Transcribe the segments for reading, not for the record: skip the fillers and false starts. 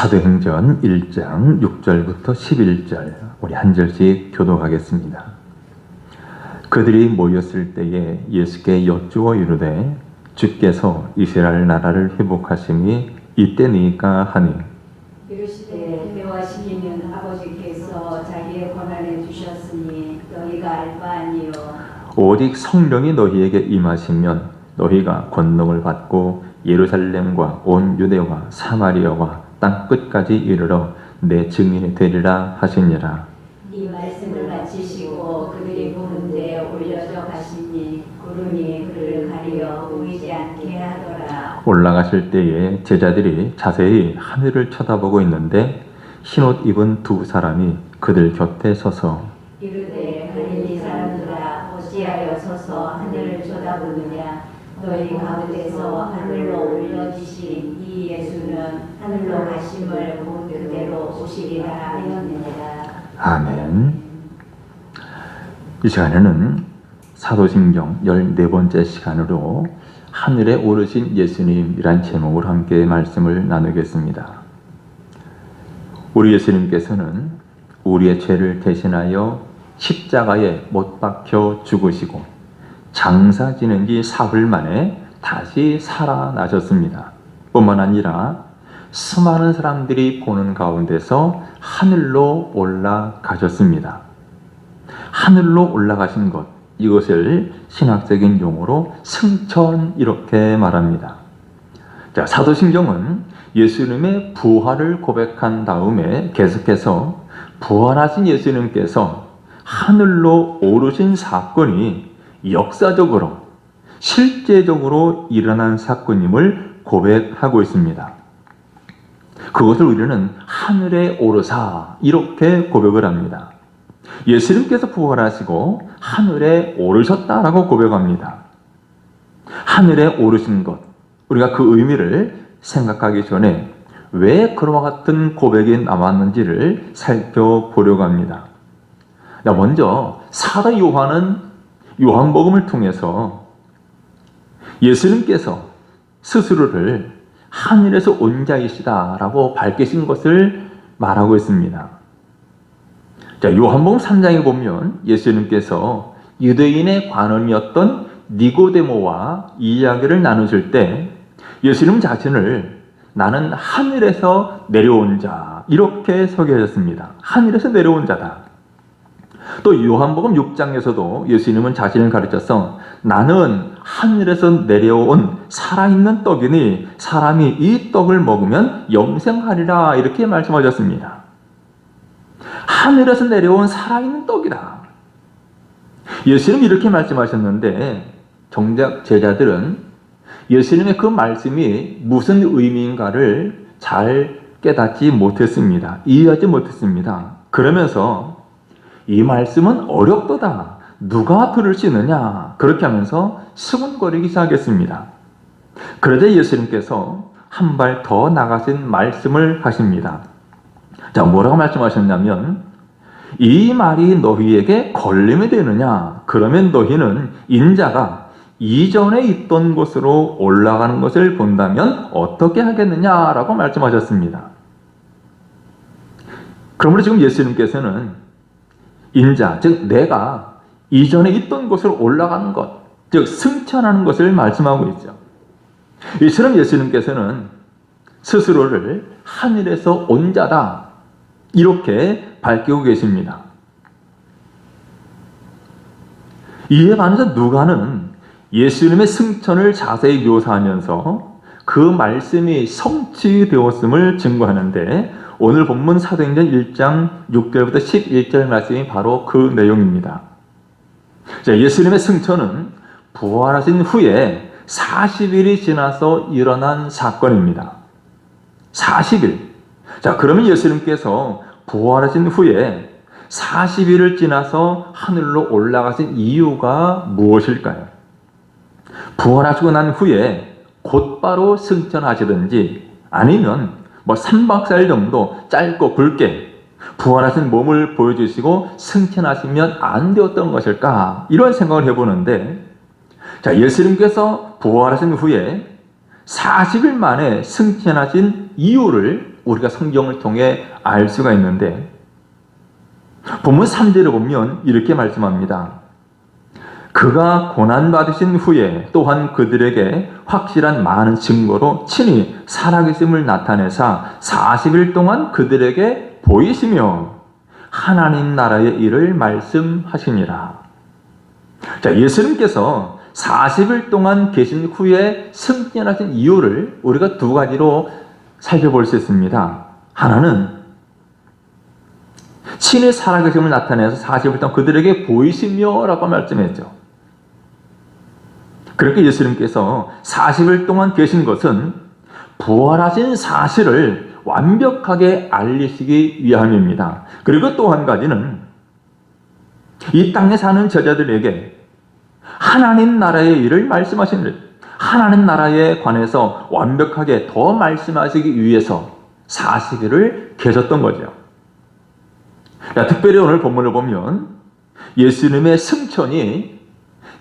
사도행전 1장 6절부터 11절 우리 한 절씩 교독하겠습니다. 그들이 모였을 때에 예수께 여쭈어 이르되 주께서 이스라엘 나라를 회복하심이 이때니까 하니 이르시되 때와 시기는 아버지께서 자기의 권한에 주셨으니 너희가 알 바 아니요 오직 성령이 너희에게 임하시면 너희가 권능을 받고 예루살렘과 온 유대와 사마리아와 땅 끝까지 이르러 내 증인이 되리라 하시니라. 이 말씀을 마치시고 그들이 보는데 올려져 가시니 구름이 그를 가리어 보이지 않게 하더라. 올라가실 때에 제자들이 자세히 하늘을 쳐다보고 있는데 흰옷 입은 두 사람이 그들 곁에 서서 이르되 갈릴리 사람들아 어찌하여 서서 하늘을 쳐다보느냐. 너희 가운데서 하늘로 올려지신 이 예수는 하늘로 가심을 본 그대로 오시리라 하였느니라. 아멘. 이 시간에는 사도신경 14번째 시간으로 하늘에 오르신 예수님이란 제목으로 함께 말씀을 나누겠습니다. 우리 예수님께서는 우리의 죄를 대신하여 십자가에 못 박혀 죽으시고 장사 지낸 지 사흘 만에 다시 살아나셨습니다. 뿐만 아니라 수많은 사람들이 보는 가운데서 하늘로 올라가셨습니다. 하늘로 올라가신 것, 이것을 신학적인 용어로 승천 이렇게 말합니다. 자, 사도신경은 예수님의 부활을 고백한 다음에 계속해서 부활하신 예수님께서 하늘로 오르신 사건이 역사적으로 실제적으로 일어난 사건임을 고백하고 있습니다. 그것을 우리는 하늘에 오르사 이렇게 고백을 합니다. 예수님께서 부활하시고 하늘에 오르셨다라고 고백합니다. 하늘에 오르신 것, 우리가 그 의미를 생각하기 전에 왜 그와 같은 고백이 남았는지를 살펴보려고 합니다. 먼저 사도 요한은 요한복음을 통해서 예수님께서 스스로를 하늘에서 온 자이시다라고 밝히신 것을 말하고 있습니다. 자, 요한복음 3장에 보면 예수님께서 유대인의 관원이었던 니고데모와 이야기를 나누실 때 예수님 자신을 나는 하늘에서 내려온 자 이렇게 소개하셨습니다. 하늘에서 내려온 자다. 또 요한복음 6장에서도 예수님은 자신을 가르쳐서 나는 하늘에서 내려온 살아있는 떡이니 사람이 이 떡을 먹으면 영생하리라 이렇게 말씀하셨습니다. 하늘에서 내려온 살아있는 떡이다. 예수님이 이렇게 말씀하셨는데 정작 제자들은 예수님의 그 말씀이 무슨 의미인가를 잘 깨닫지 못했습니다. 이해하지 못했습니다. 그러면서 이 말씀은 어렵도다. 누가 들을 수 있느냐? 그렇게 하면서 수군거리기 시작했습니다. 그러자 예수님께서 한 발 더 나가신 말씀을 하십니다. 자, 뭐라고 말씀하셨냐면 이 말이 너희에게 걸림이 되느냐? 그러면 너희는 인자가 이전에 있던 곳으로 올라가는 것을 본다면 어떻게 하겠느냐라고 말씀하셨습니다. 그러므로 지금 예수님께서는 인자, 즉 내가 이전에 있던 곳으로 올라가는 것, 즉 승천하는 것을 말씀하고 있죠. 이처럼 예수님께서는 스스로를 하늘에서 온 자다 이렇게 밝히고 계십니다. 이에 반해서 누가는 예수님의 승천을 자세히 묘사하면서 그 말씀이 성취되었음을 증거하는데 오늘 본문 사도행전 1장 6절부터 11절 말씀이 바로 그 내용입니다. 자, 예수님의 승천은 부활하신 후에 40일이 지나서 일어난 사건입니다. 40일. 자, 그러면 예수님께서 부활하신 후에 40일을 지나서 하늘로 올라가신 이유가 무엇일까요? 부활하시고 난 후에 곧바로 승천하시든지 아니면 3박 4일 정도 짧고 굵게 부활하신 몸을 보여주시고 승천하시면 안 되었던 것일까? 이런 생각을 해보는데 자, 예수님께서 부활하신 후에 40일 만에 승천하신 이유를 우리가 성경을 통해 알 수가 있는데, 본문 3절을 보면 이렇게 말씀합니다. 그가 고난받으신 후에 또한 그들에게 확실한 많은 증거로 친히 살아계심을 나타내사 40일 동안 그들에게 보이시며 하나님 나라의 일을 말씀하시니라. 자, 예수님께서 40일 동안 계신 후에 승천하신 이유를 우리가 두 가지로 살펴볼 수 있습니다. 하나는 친히 살아계심을 나타내서 40일 동안 그들에게 보이시며 라고 말씀했죠. 그렇게 예수님께서 40일 동안 계신 것은 부활하신 사실을 완벽하게 알리시기 위함입니다. 그리고 또 한 가지는 이 땅에 사는 제자들에게 하나님 나라의 일을 말씀하시는, 하나님 나라에 관해서 완벽하게 더 말씀하시기 위해서 40일을 계셨던 거죠. 특별히 오늘 본문을 보면 예수님의 승천이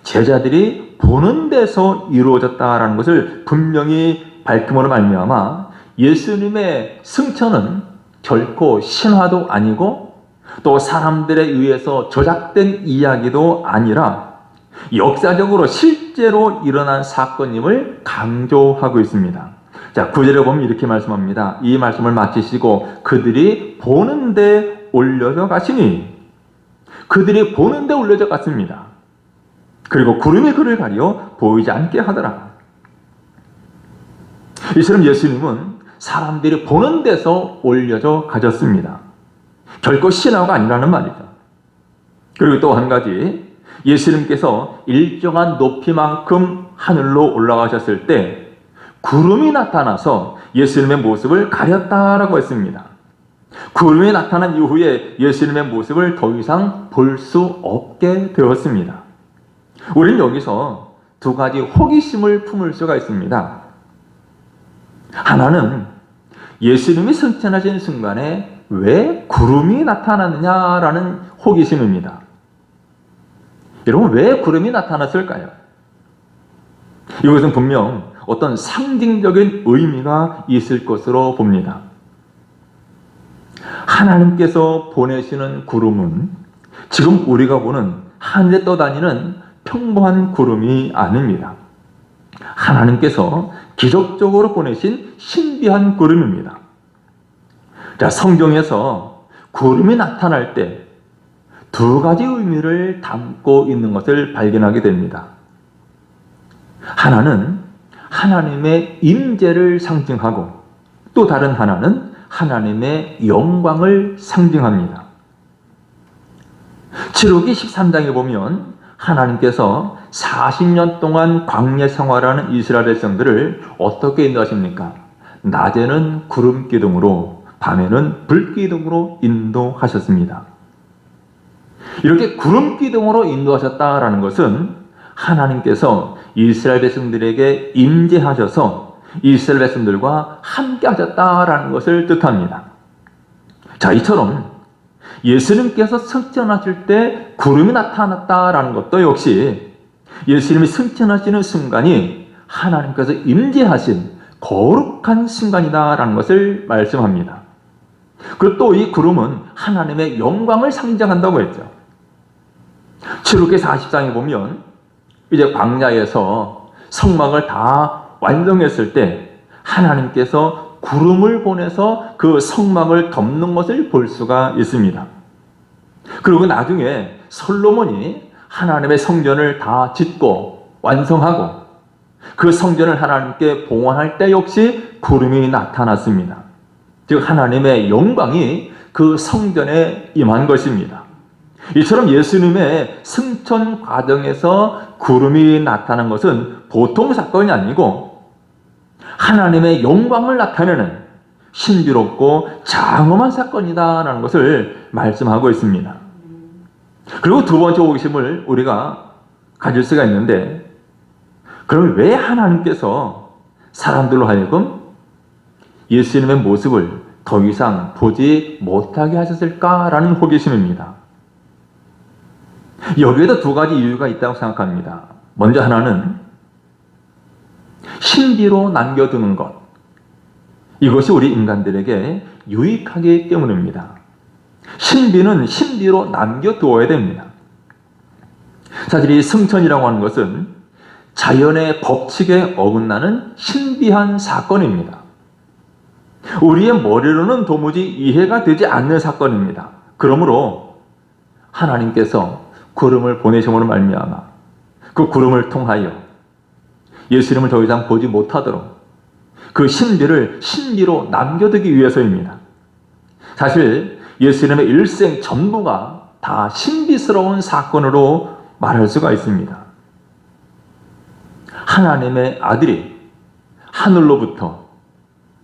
제자들이 보는 데서 이루어졌다라는 것을 분명히 밝힘으로 말미암아 예수님의 승천은 결코 신화도 아니고 또 사람들에 의해서 조작된 이야기도 아니라 역사적으로 실제로 일어난 사건임을 강조하고 있습니다. 자, 9절에 보면 이렇게 말씀합니다. 이 말씀을 마치시고 그들이 보는데 올려져 가시니, 그들이 보는데 올려져 갔습니다. 그리고 구름이 그를 가려 보이지 않게 하더라. 이처럼 예수님은 사람들이 보는 데서 올려져 가셨습니다. 결코 신화가 아니라는 말이죠. 그리고 또 한 가지, 예수님께서 일정한 높이만큼 하늘로 올라가셨을 때 구름이 나타나서 예수님의 모습을 가렸다라고 했습니다. 구름이 나타난 이후에 예수님의 모습을 더 이상 볼 수 없게 되었습니다. 우리는 여기서 두 가지 호기심을 품을 수가 있습니다. 하나는 예수님이 승천하신 순간에 왜 구름이 나타났느냐라는 호기심입니다. 여러분, 왜 구름이 나타났을까요? 이것은 분명 어떤 상징적인 의미가 있을 것으로 봅니다. 하나님께서 보내시는 구름은 지금 우리가 보는 하늘에 떠다니는 평범한 구름이 아닙니다. 하나님께서 기적적으로 보내신 신비한 구름입니다. 자, 성경에서 구름이 나타날 때 두 가지 의미를 담고 있는 것을 발견하게 됩니다. 하나는 하나님의 임재를 상징하고 또 다른 하나는 하나님의 영광을 상징합니다. 출애굽기 13장에 보면 하나님께서 40년 동안 광야 생활하는 이스라엘 백성들을 어떻게 인도하십니까? 낮에는 구름 기둥으로, 밤에는 불 기둥으로 인도하셨습니다. 이렇게 구름 기둥으로 인도하셨다라는 것은 하나님께서 이스라엘 백성들에게 임재하셔서 이스라엘 백성들과 함께 하셨다라는 것을 뜻합니다. 자, 이처럼 예수님께서 승천하실 때 구름이 나타났다라는 것도 역시 예수님이 승천하시는 순간이 하나님께서 임재하신 거룩한 순간이다라는 것을 말씀합니다. 그리고 또 이 구름은 하나님의 영광을 상징한다고 했죠. 출애굽기 40장에 보면 이제 광야에서 성막을 다 완성했을 때 하나님께서 구름을 보내서 그 성막을 덮는 것을 볼 수가 있습니다. 그리고 나중에 솔로몬이 하나님의 성전을 다 짓고 완성하고 그 성전을 하나님께 봉헌할 때 역시 구름이 나타났습니다. 즉 하나님의 영광이 그 성전에 임한 것입니다. 이처럼 예수님의 승천 과정에서 구름이 나타난 것은 보통 사건이 아니고 하나님의 영광을 나타내는 신비롭고 장엄한 사건이다라는 것을 말씀하고 있습니다. 그리고 두 번째 호기심을 우리가 가질 수가 있는데, 그럼 왜 하나님께서 사람들로 하여금 예수님의 모습을 더 이상 보지 못하게 하셨을까라는 호기심입니다. 여기에도 두 가지 이유가 있다고 생각합니다. 먼저 하나는 신비로 남겨두는 것. 이것이 우리 인간들에게 유익하기 때문입니다. 신비는 신비로 남겨두어야 됩니다. 사실 이 승천이라고 하는 것은 자연의 법칙에 어긋나는 신비한 사건입니다. 우리의 머리로는 도무지 이해가 되지 않는 사건입니다. 그러므로 하나님께서 구름을 보내심으로 말미암아 그 구름을 통하여 예수님을 더 이상 보지 못하도록 그 신비를 신비로 남겨두기 위해서입니다. 사실 예수님의 일생 전부가 다 신비스러운 사건으로 말할 수가 있습니다. 하나님의 아들이 하늘로부터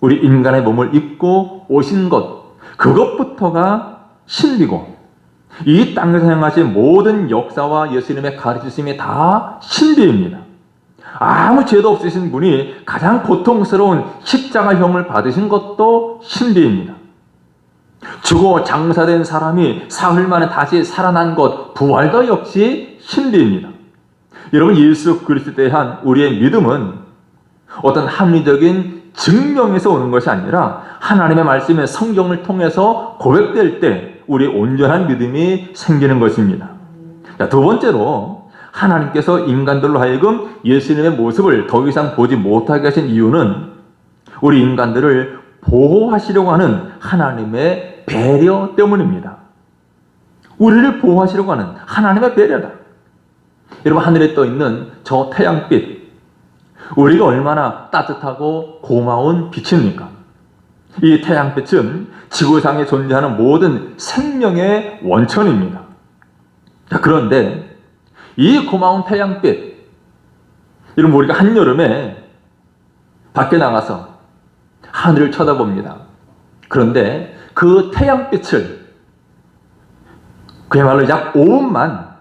우리 인간의 몸을 입고 오신 것, 그것부터가 신비고, 이 땅에서 행하신 모든 역사와 예수님의 가르치심이 다 신비입니다. 아무 죄도 없으신 분이 가장 고통스러운 십자가형을 받으신 것도 신비입니다. 죽어 장사된 사람이 사흘 만에 다시 살아난 것, 부활도 역시 신비입니다. 여러분, 예수 그리스도에 대한 우리의 믿음은 어떤 합리적인 증명에서 오는 것이 아니라 하나님의 말씀의 성경을 통해서 고백될 때 우리의 온전한 믿음이 생기는 것입니다. 자, 두 번째로 하나님께서 인간들로 하여금 예수님의 모습을 더 이상 보지 못하게 하신 이유는 우리 인간들을 보호하시려고 하는 하나님의 배려 때문입니다. 우리를 보호하시려고 하는 하나님의 배려다. 여러분, 하늘에 떠 있는 저 태양빛, 우리가 얼마나 따뜻하고 고마운 빛입니까? 이 태양빛은 지구상에 존재하는 모든 생명의 원천입니다. 자, 그런데 이 고마운 태양빛, 여러분, 우리가 한여름에 밖에 나가서 하늘을 쳐다봅니다. 그런데 그 태양빛을 그야말로 약 5분만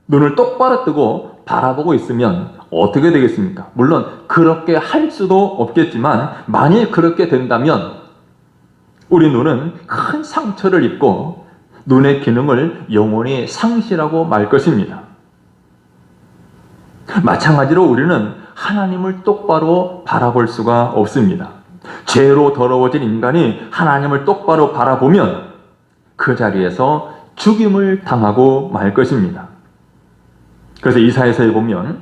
눈을 똑바로 뜨고 바라보고 있으면 어떻게 되겠습니까? 물론 그렇게 할 수도 없겠지만 만일 그렇게 된다면 우리 눈은 큰 상처를 입고 눈의 기능을 영원히 상실하고 말 것입니다. 마찬가지로 우리는 하나님을 똑바로 바라볼 수가 없습니다. 죄로 더러워진 인간이 하나님을 똑바로 바라보면 그 자리에서 죽임을 당하고 말 것입니다. 그래서 이사야서에 보면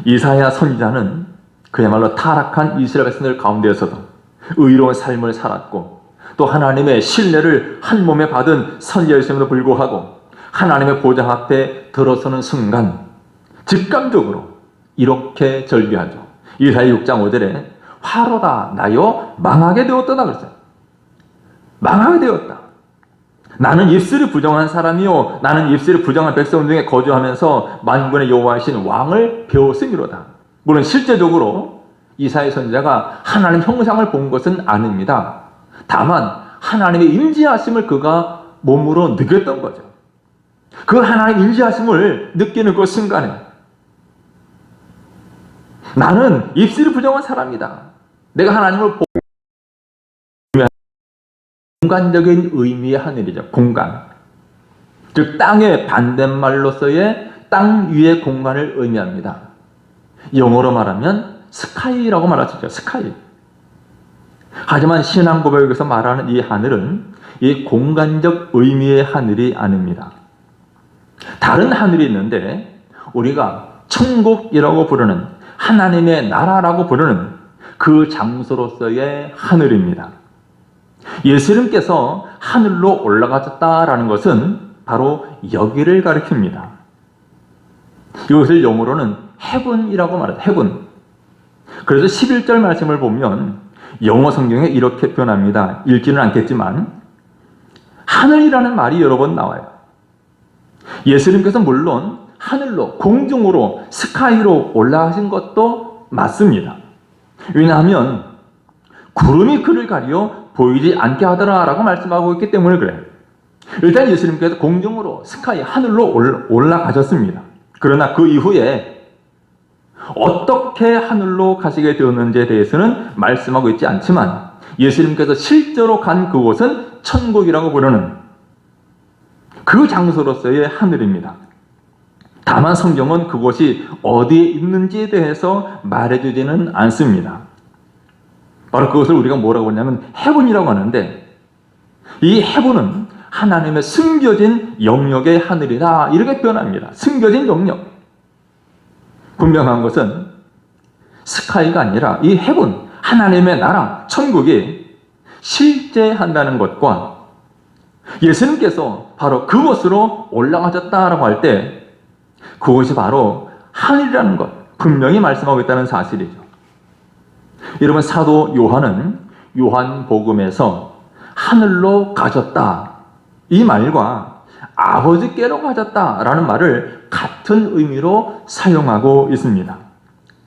이사야 선지자는 그야말로 타락한 이스라엘 백성들 가운데에서도 의로운 삶을 살았고 또 하나님의 신뢰를 한 몸에 받은 선지자였음에도 불구하고 하나님의 보좌 앞에 들어서는 순간 직감적으로 이렇게 절규하죠. 이사야 6장 5절에 화로다 나여 망하게 되었다 그랬어요. 망하게 되었다. 나는 입술이 부정한 사람이요 나는 입술이 부정한 백성 중에 거주하면서 만군의 여호와이신 왕을 배웠음이로다. 물론 실제적으로 이사야 선지자가 하나님 형상을 본 것은 아닙니다. 다만 하나님의 임재하심을 그가 몸으로 느꼈던 거죠. 그 하나님 임재하심을 느끼는 그 순간에 나는 입술이 부정한 사람이다. 내가 하나님을 보고 공간적인 의미의 하늘이죠. 공간. 즉 땅의 반대말로서의 땅 위의 공간을 의미합니다. 영어로 말하면 스카이라고 말할 수 있죠. 스카이. 하지만 신앙 고백에서 말하는 이 하늘은 이 공간적 의미의 하늘이 아닙니다. 다른 하늘이 있는데 우리가 천국이라고 부르는 하나님의 나라라고 부르는 그 장소로서의 하늘입니다. 예수님께서 하늘로 올라가셨다라는 것은 바로 여기를 가리킵니다. 이것을 영어로는 heaven이라고 말해요. heaven. 그래서 11절 말씀을 보면 영어 성경에 이렇게 표현합니다. 읽지는 않겠지만 하늘이라는 말이 여러 번 나와요. 예수님께서 물론 하늘로, 공중으로, 스카이로 올라가신 것도 맞습니다. 왜냐하면 구름이 그를 가려 보이지 않게 하더라라고 말씀하고 있기 때문에 그래요. 일단 예수님께서 공중으로, 스카이, 하늘로 올라가셨습니다. 그러나 그 이후에 어떻게 하늘로 가시게 되었는지에 대해서는 말씀하고 있지 않지만 예수님께서 실제로 간 그곳은 천국이라고 부르는 그 장소로서의 하늘입니다. 다만 성경은 그곳이 어디에 있는지에 대해서 말해주지는 않습니다. 바로 그것을 우리가 뭐라고 하냐면 heaven이라고 하는데, 이 heaven은 하나님의 숨겨진 영역의 하늘이다, 이렇게 표현합니다. 숨겨진 영역. 분명한 것은 스카이가 아니라 이 heaven, 하나님의 나라, 천국이 실제한다는 것과 예수님께서 바로 그곳으로 올라가셨다라고 할 때 그것이 바로 하늘이라는 것, 분명히 말씀하고 있다는 사실이죠. 여러분, 사도 요한은 요한복음에서 하늘로 가셨다, 이 말과 아버지께로 가셨다라는 말을 같은 의미로 사용하고 있습니다.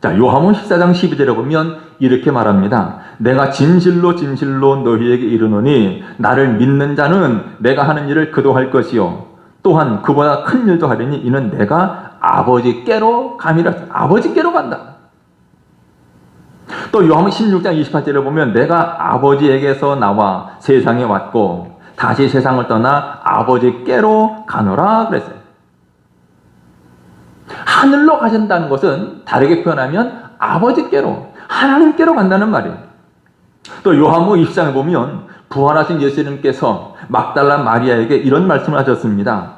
자, 요한복음 14장 12절에 보면 이렇게 말합니다. 내가 진실로 진실로 너희에게 이르노니 나를 믿는 자는 내가 하는 일을 그도 할 것이요 또한 그보다 큰 일도 하리니 이는 내가 아버지께로 감이라. 아버지께로 간다. 또 요한복음 16장 28절에 보면 내가 아버지에게서 나와 세상에 왔고 다시 세상을 떠나 아버지께로 가노라 그랬어요. 하늘로 가신다는 것은 다르게 표현하면 아버지께로, 하나님께로 간다는 말이에요. 또 요한복음 20장에 보면 부활하신 예수님께서 막달라 마리아에게 이런 말씀을 하셨습니다.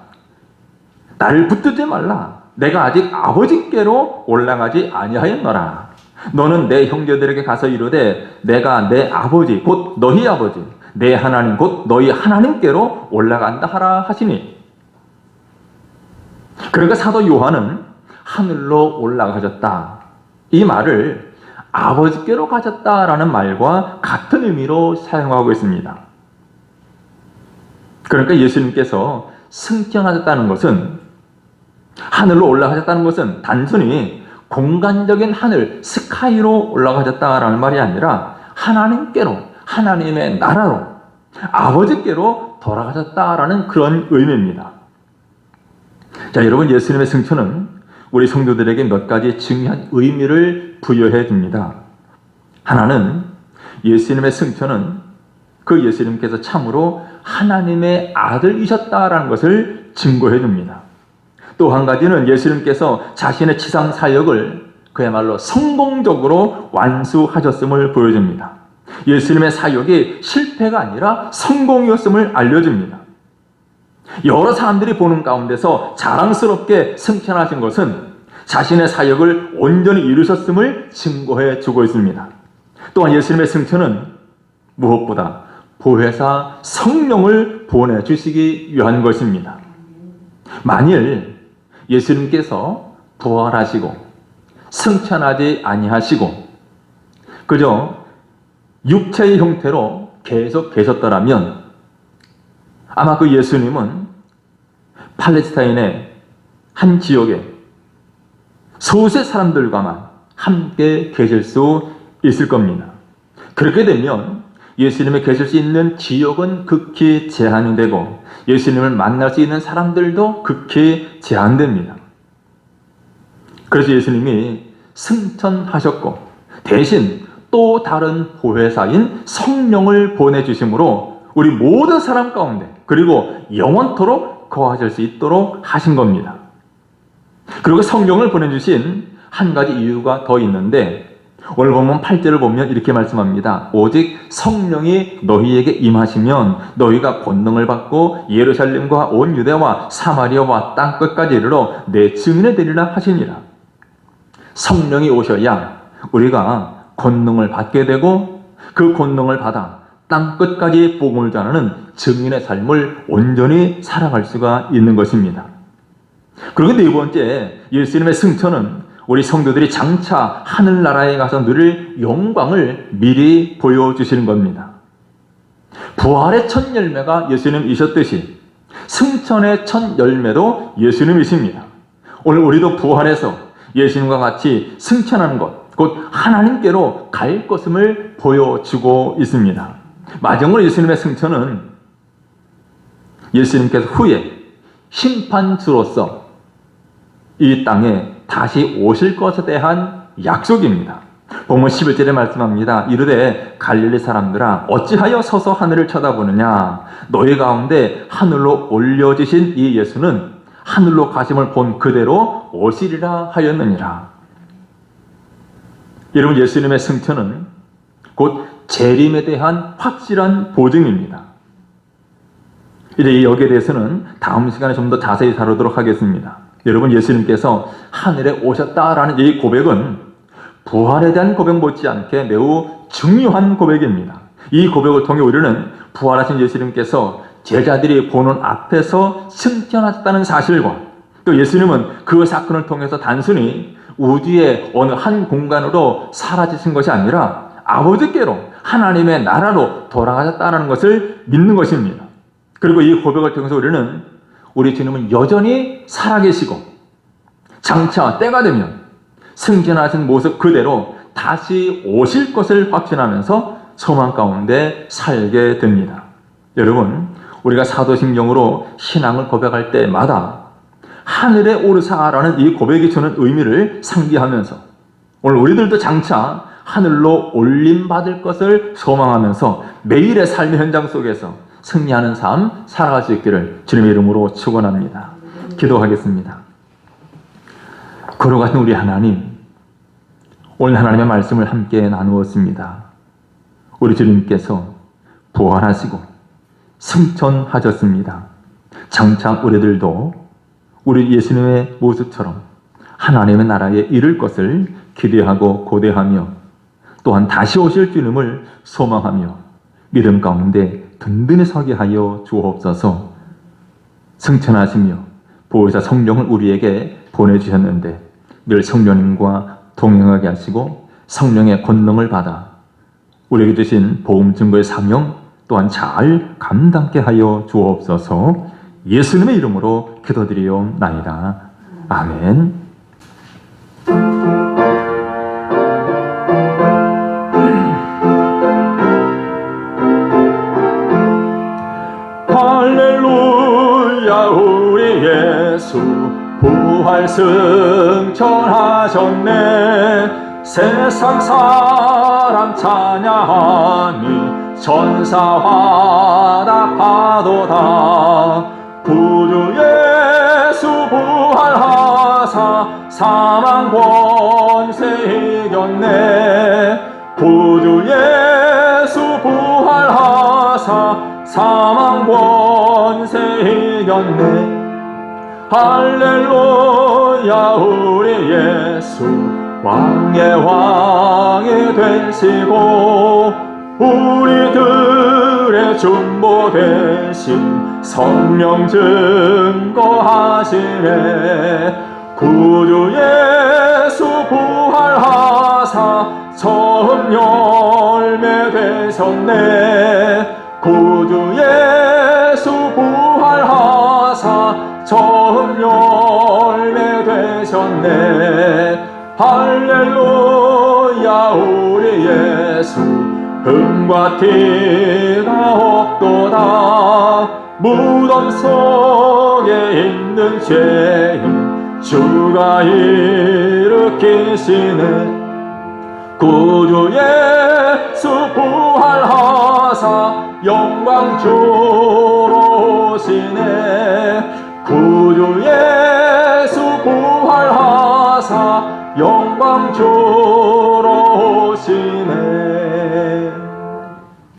나를 붙들지 말라. 내가 아직 아버지께로 올라가지 아니하였노라. 너는 내 형제들에게 가서 이르되 내가 내 아버지 곧 너희 아버지 내 하나님 곧 너희 하나님께로 올라간다 하라 하시니. 그러니까 사도 요한은 하늘로 올라가셨다, 이 말을 아버지께로 가셨다라는 말과 같은 의미로 사용하고 있습니다. 그러니까 예수님께서 승천하셨다는 것은, 하늘로 올라가셨다는 것은 단순히 공간적인 하늘, 스카이로 올라가셨다라는 말이 아니라 하나님께로, 하나님의 나라로, 아버지께로 돌아가셨다라는 그런 의미입니다. 자, 여러분, 예수님의 승천은 우리 성도들에게 몇 가지 중요한 의미를 부여해 줍니다. 하나는 예수님의 승천은 그 예수님께서 참으로 하나님의 아들이셨다라는 것을 증거해 줍니다. 또 한 가지는 예수님께서 자신의 지상 사역을 그야말로 성공적으로 완수하셨음을 보여줍니다. 예수님의 사역이 실패가 아니라 성공이었음을 알려줍니다. 여러 사람들이 보는 가운데서 자랑스럽게 승천하신 것은 자신의 사역을 온전히 이루셨음을 증거해 주고 있습니다. 또한 예수님의 승천은 무엇보다 보혜사 성령을 보내주시기 위한 것입니다. 만일 예수님께서 부활하시고 승천하지 아니하시고 그저 육체의 형태로 계속 계셨더라면 아마 그 예수님은 팔레스타인의 한 지역에 소수의 사람들과만 함께 계실 수 있을 겁니다. 그렇게 되면 예수님이 계실 수 있는 지역은 극히 제한이 되고 예수님을 만날 수 있는 사람들도 극히 제한됩니다. 그래서 예수님이 승천하셨고 대신 또 다른 보혜사인 성령을 보내주심으로 우리 모든 사람 가운데 그리고 영원토록 거하실 수 있도록 하신 겁니다. 그리고 성령을 보내주신 한 가지 이유가 더 있는데 오늘 본문 8절을 보면 이렇게 말씀합니다. 오직 성령이 너희에게 임하시면 너희가 권능을 받고 예루살렘과 온 유대와 사마리아와 땅 끝까지 이르러 내 증인이 되리라 하시니라. 성령이 오셔야 우리가 권능을 받게 되고 그 권능을 받아 땅 끝까지 복음을 전하는 증인의 삶을 온전히 살아갈 수가 있는 것입니다. 그리고 네 번째, 예수님의 승천은 우리 성도들이 장차 하늘나라에 가서 누릴 영광을 미리 보여주시는 겁니다. 부활의 첫 열매가 예수님이셨듯이 승천의 첫 열매도 예수님이십니다. 오늘 우리도 부활해서 예수님과 같이 승천하는 것, 곧 하나님께로 갈 것임을 보여주고 있습니다. 마지막으로 예수님의 승천은 예수님께서 후에 심판주로서 이 땅에 다시 오실 것에 대한 약속입니다. 본문 11절에 말씀합니다. 이르되 갈릴리 사람들아 어찌하여 서서 하늘을 쳐다보느냐. 너희 가운데 하늘로 올려지신 이 예수는 하늘로 가심을 본 그대로 오시리라 하였느니라. 여러분, 예수님의 승천은 곧 재림에 대한 확실한 보증입니다. 이제 여기에 대해서는 다음 시간에 좀 더 자세히 다루도록 하겠습니다. 여러분, 예수님께서 하늘에 오셨다라는 이 고백은 부활에 대한 고백 못지않게 매우 중요한 고백입니다. 이 고백을 통해 우리는 부활하신 예수님께서 제자들이 보는 앞에서 승천하셨다는 사실과 또 예수님은 그 사건을 통해서 단순히 우주의 어느 한 공간으로 사라지신 것이 아니라 아버지께로 하나님의 나라로 돌아가셨다는 것을 믿는 것입니다. 그리고 이 고백을 통해서 우리는 우리 주님은 여전히 살아계시고 장차 때가 되면 승진하신 모습 그대로 다시 오실 것을 확신하면서 소망 가운데 살게 됩니다. 여러분, 우리가 사도신경으로 신앙을 고백할 때마다 하늘에 오르사라는 이 고백이 주는 의미를 상기하면서 오늘 우리들도 장차 하늘로 올림받을 것을 소망하면서 매일의 삶의 현장 속에서 승리하는 삶 살아갈 수 있기를 주님의 이름으로 축원합니다. 기도하겠습니다. 걸어가신 우리 하나님, 오늘 하나님의 말씀을 함께 나누었습니다. 우리 주님께서 부활하시고 승천하셨습니다. 장차 우리들도 우리 예수님의 모습처럼 하나님의 나라에 이를 것을 기대하고 고대하며 또한 다시 오실 주님을 소망하며 믿음 가운데 든든히 서게 하여 주옵소서. 승천하시며 보혜사 성령을 우리에게 보내주셨는데 늘 성령님과 동행하게 하시고 성령의 권능을 받아 우리에게 주신 복음 증거의 사명 또한 잘 감당케 하여 주옵소서. 예수님의 이름으로 기도드리옵나이다. 아멘. 할렐루야, 우리 예수 부활 승천하셨네. 세상 사람 찬양하니 천사와 답하도다. 구주 예수 부활하사 사망 권세 이겼네. 구주 예수 부활하사 사망 권세 이겼네. 할렐루야, 우리 예수 왕의 왕이 되시고 우리들의 중보 되신 성령 증거하시네. 구주 예수 부활하사 처음 열매 되셨네. 구주 예수 부활하사 처음 열매 되셨네. 할렐루야, 우리 예수 흠과 티가 없도다. 무덤 속에 있는 죄인 주가 일으키시네. 구주 예수 부활하사 영광 주로 오시네. 구주 예수 부활하사 영광 주로